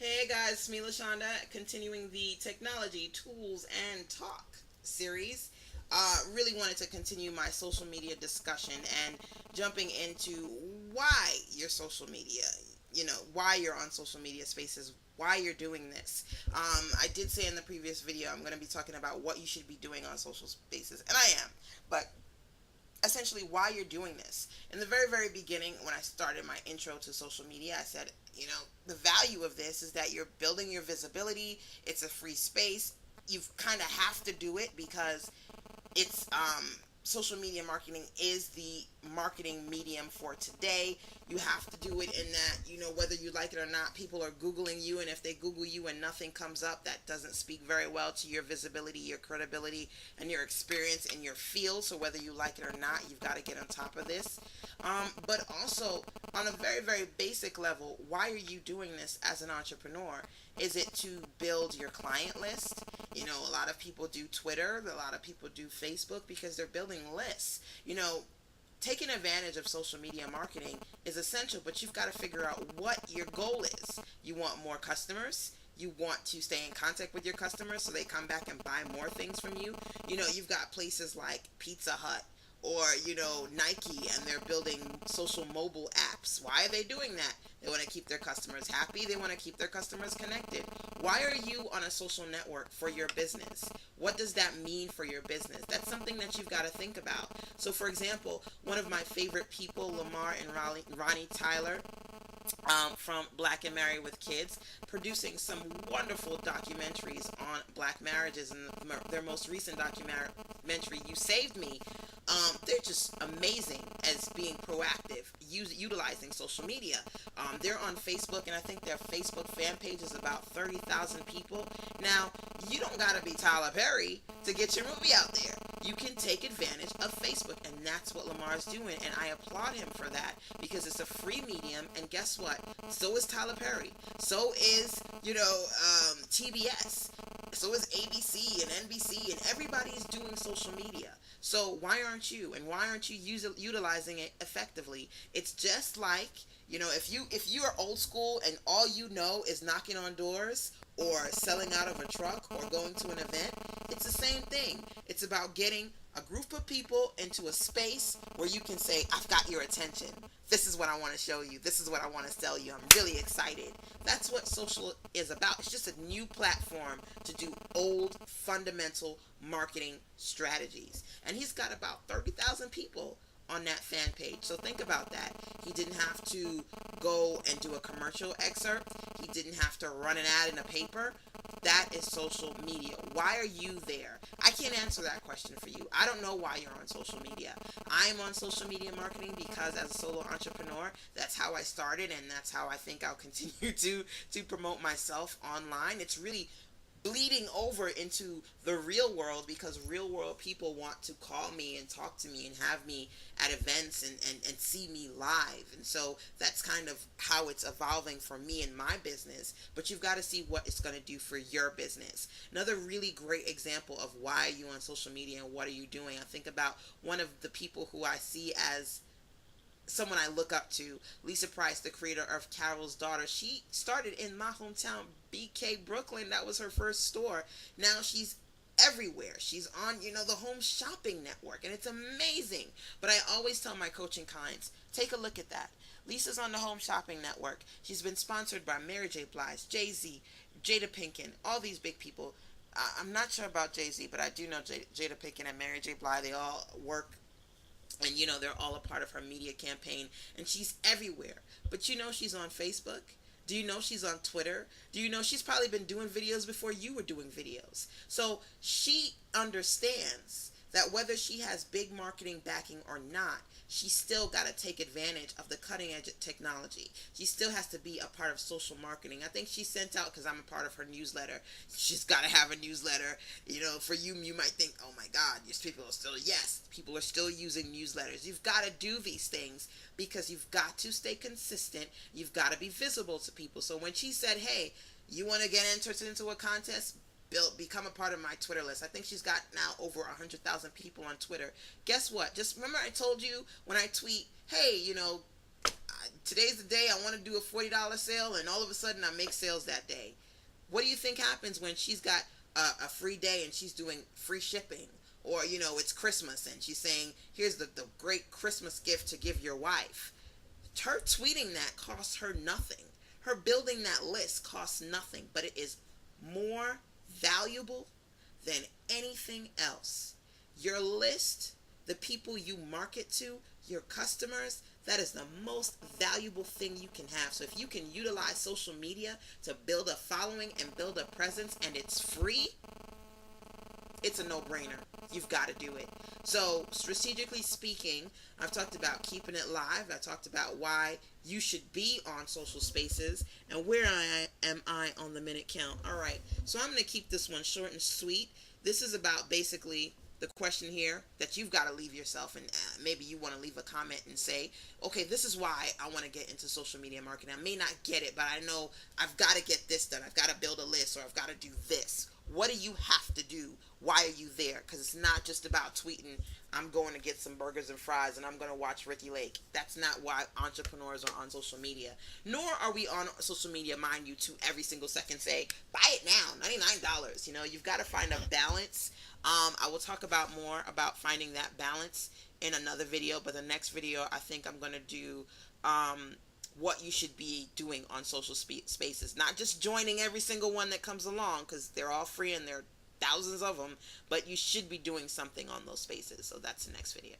Hey guys, it's me LaShanda, continuing the technology, tools, and talk series. Really wanted to continue my social media discussion and jumping into why your social media, why you're on social media spaces, why you're doing this. I did say in the previous video I'm going to be talking about what you should be doing on social spaces, and I am, but essentially why you're doing this. In the very, very beginning, when I started my intro to social media, I said, the value of this is that you're building your visibility. It's a free space. You kind of have to do it because it's social media marketing is the marketing medium for today. You have to do it in that, whether you like it or not, people are Googling you, and if they Google you and nothing comes up, that doesn't speak very well to your visibility, your credibility, and your experience in your field. So whether you like it or not, you've got to get on top of this. But also, on a very, very basic level, why are you doing this as an entrepreneur? Is it to build your client list? A lot of people do Twitter, a lot of people do Facebook because they're building lists. Taking advantage of social media marketing is essential, but you've got to figure out what your goal is. You want more customers. You want to stay in contact with your customers so they come back and buy more things from you. You've got places like Pizza Hut or, Nike, and they're building social mobile apps. Why are they doing that? They want to keep their customers happy. They want to keep their customers connected. Why are you on a social network for your business? What does that mean for your business? That's something that you've got to think about. So, for example, one of my favorite people, Lamar and Ronnie Tyler, from Black and Married with Kids, producing some wonderful documentaries on black marriages. And their most recent documentary, You Saved Me, they're just amazing as being proactive, utilizing social media. They're on Facebook, and I think their Facebook fan page is about 30,000 people. Now, you don't got to be Tyler Perry to get your movie out there. You can take advantage of Facebook, and that's what Lamar's doing, and I applaud him for that because it's a free medium, and guess what? So is Tyler Perry. So is, TBS. So is ABC and NBC, and everybody is doing social media. So why aren't you? And why aren't you utilizing it effectively? It's just like, if you are old school and all you know is knocking on doors or selling out of a truck or going to an event, it's the same thing. It's about getting a group of people into a space where you can say, I've got your attention. This is what I want to show you. This is what I want to sell you. I'm really excited. That's what social is about. It's just a new platform to do old fundamental marketing strategies. And he's got about 30,000 people on that fan page. So think about that. He didn't have to go and do a commercial excerpt. He didn't have to run an ad in a paper. That is social media. Why are you there? I can't answer that question for you. I don't know why you're on social media. I'm on social media marketing because as a solo entrepreneur, that's how I started, and that's how I think I'll continue to promote myself online. It's really bleeding over into the real world because real world people want to call me and talk to me and have me at events and see me live. And so that's kind of how it's evolving for me and my business. But you've got to see what it's going to do for your business. Another really great example of why are you on social media and what are you doing? I think about one of the people who I see as someone I look up to, Lisa Price, the creator of Carol's Daughter. She started in my hometown, BK, Brooklyn. That was her first store. Now she's everywhere. She's on, the Home Shopping Network, and it's amazing. But I always tell my coaching clients, take a look at that. Lisa's on the Home Shopping Network. She's been sponsored by Mary J. Blige, Jay-Z, Jada Pinkett, all these big people. I'm not sure about Jay-Z, but I do know Jada Pinkett and Mary J. Blige. They all work, and they're all a part of her media campaign, and she's everywhere. But she's on Facebook. Do you know she's on Twitter? Do you know she's probably been doing videos before you were doing videos? So she understands that whether she has big marketing backing or not, she still got to take advantage of the cutting edge technology. She still has to be a part of social marketing. I think she sent out, because I'm a part of her newsletter, she's got to have a newsletter. For you might think, oh my God, people are still using newsletters. You've got to do these things because you've got to stay consistent. You've got to be visible to people. So when she said, hey, you want to get entered into a contest? Become a part of my Twitter list. I think she's got now over 100,000 people on Twitter. Guess what? Just remember I told you when I tweet, hey, today's the day I want to do a $40 sale, and all of a sudden I make sales that day. What do you think happens when she's got a free day and she's doing free shipping? Or, it's Christmas and she's saying, here's the great Christmas gift to give your wife. Her tweeting that costs her nothing. Her building that list costs nothing, but it is more valuable than anything else. Your list, the people you market to, your customers, that is the most valuable thing you can have. So if you can utilize social media to build a following and build a presence, and it's free, it's a no-brainer. You've got to do it. So strategically speaking, I've talked about keeping it live. I talked about why you should be on social spaces, and where am I on the minute count. All right, so I'm going to keep this one short and sweet. This is about basically the question here that you've got to leave yourself, and maybe you want to leave a comment and say, okay, this is why I want to get into social media marketing. I may not get it, but I know I've got to get this done. I've got to build a list, or I've got to do this. What do you have to do? Why are you there? Because it's not just about tweeting, I'm going to get some burgers and fries and I'm going to watch Ricky Lake. That's not why entrepreneurs are on social media. Nor are we on social media, mind you, to every single second say, buy it now, $99. You've got to find a balance. I will talk about more about finding that balance in another video, but the next video I think I'm going to do what you should be doing on social spaces. Not just joining every single one that comes along, because they're all free and there are thousands of them, but you should be doing something on those spaces. So that's the next video.